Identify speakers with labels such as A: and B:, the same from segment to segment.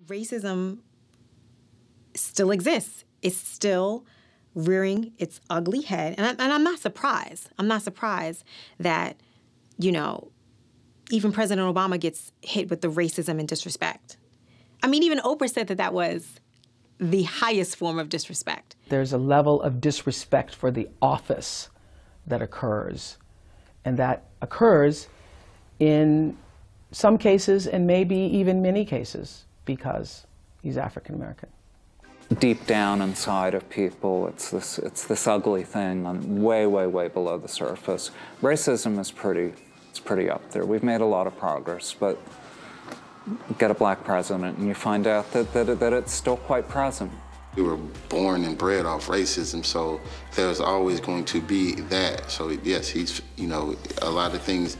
A: Racism still exists. It's still rearing its ugly head. And I'm not surprised. I'm not surprised that, you know, even President Obama gets hit with the racism and disrespect. I mean, even Oprah said that that was the highest form of disrespect.
B: There's a level of disrespect for the office that occurs. And that occurs in some cases and maybe even many cases because he's African American.
C: Deep down inside of people, it's this ugly thing on way, way, way below the surface. Racism is pretty up there. We've made a lot of progress, but get a black president and you find out that it's still quite present.
D: We were born and bred off racism, so there's always going to be that. So yes, he's, you know, a lot of things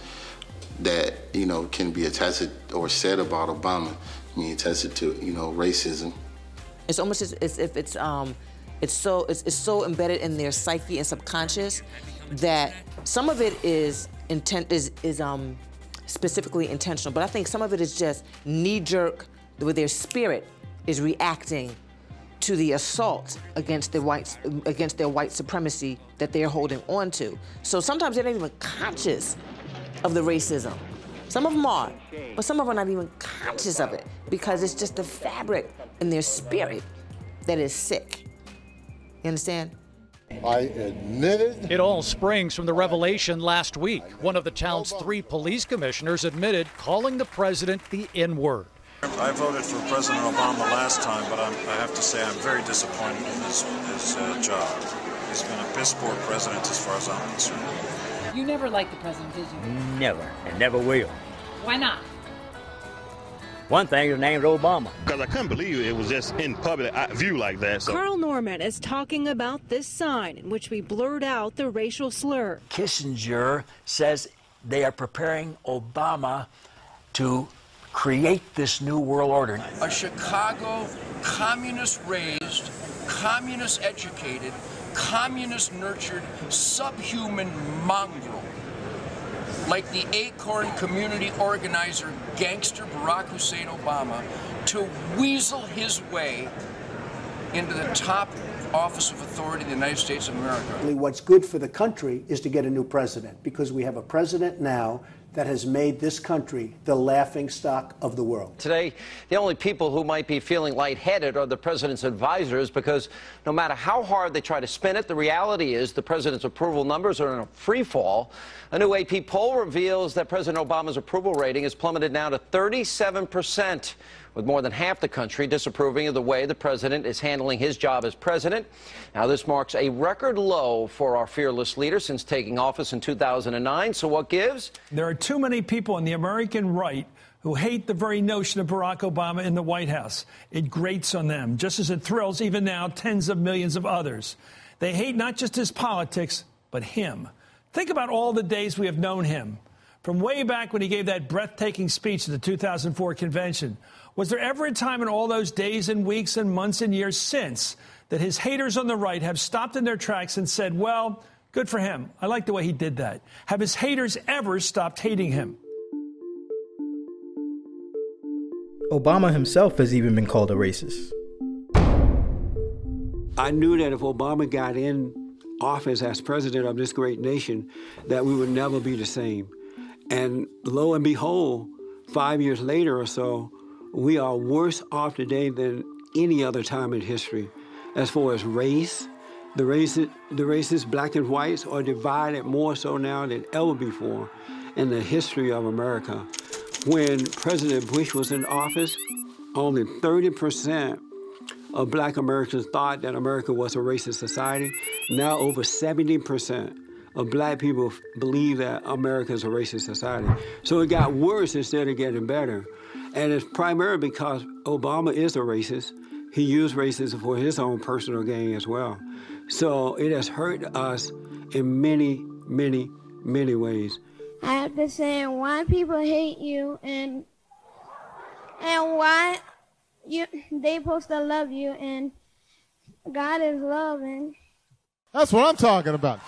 D: that, you know, can be attested or said about Obama, I mean, attested to, you know, racism.
E: It's almost as if it's so embedded in their psyche and subconscious that some of it is specifically intentional, but I think some of it is just knee-jerk, where their spirit is reacting to the assault against their white supremacy that they're holding on to. So sometimes they're not even conscious of the racism. Some of them are, but some of them are not even conscious of it because it's just the fabric in their spirit that is sick. You understand?
F: I admitted.
G: It all springs from the revelation last week. One of the town's 3 police commissioners admitted calling the president the N-word.
H: I voted for President Obama last time, but I have to say I'm very disappointed in his job. He's been a piss poor president as far as I'm concerned.
I: You never liked the president, did you?
J: Never, and never will.
I: Why not?
J: One thing, his name's Obama.
K: Because I couldn't believe it was just in public view like that. So.
L: Carl Norman is talking about this sign in which we blurred out the racial slur.
M: Kissinger says they are preparing Obama to create this new world order.
N: A Chicago communist-raised, communist-educated, communist-nurtured, subhuman mongrel like the Acorn community organizer gangster Barack Hussein Obama to weasel his way into the top office of authority in the United States of America.
O: What's good for the country is to get a new president, because we have a president now that has made this country the laughingstock of the world.
P: Today, the only people who might be feeling lightheaded are the president's advisors, because no matter how hard they try to spin it, the reality is the president's approval numbers are in a free fall. A new AP poll reveals that President Obama's approval rating has plummeted now to 37%, with more than half the country disapproving of the way the president is handling his job as president. Now, this marks a record low for our fearless leader since taking office in 2009. So what gives?
Q: There are too many people on the American right who hate the very notion of Barack Obama in the White House. It grates on them, just as it thrills even now tens of millions of others. They hate not just his politics, but him. Think about all the days we have known him. From way back when he gave that breathtaking speech at the 2004 convention. Was there ever a time in all those days and weeks and months and years since that his haters on the right have stopped in their tracks and said, well, good for him. I like the way he did that. Have his haters ever stopped hating him?
R: Obama himself has even been called a racist.
S: I knew that if Obama got in office as president of this great nation, that we would never be the same. And lo and behold, 5 years later or so, we are worse off today than any other time in history. As far as race, the races, black and whites, are divided more so now than ever before in the history of America. When President Bush was in office, only 30% of black Americans thought that America was a racist society. Now over 70% of black people believe that America is a racist society. So it got worse instead of getting better. And it's primarily because Obama is a racist. He used racism for his own personal gain as well. So it has hurt us in many, many, many ways.
T: I have to say why people hate you and why they supposed to love you, and God is love. And
F: that's what I'm talking about.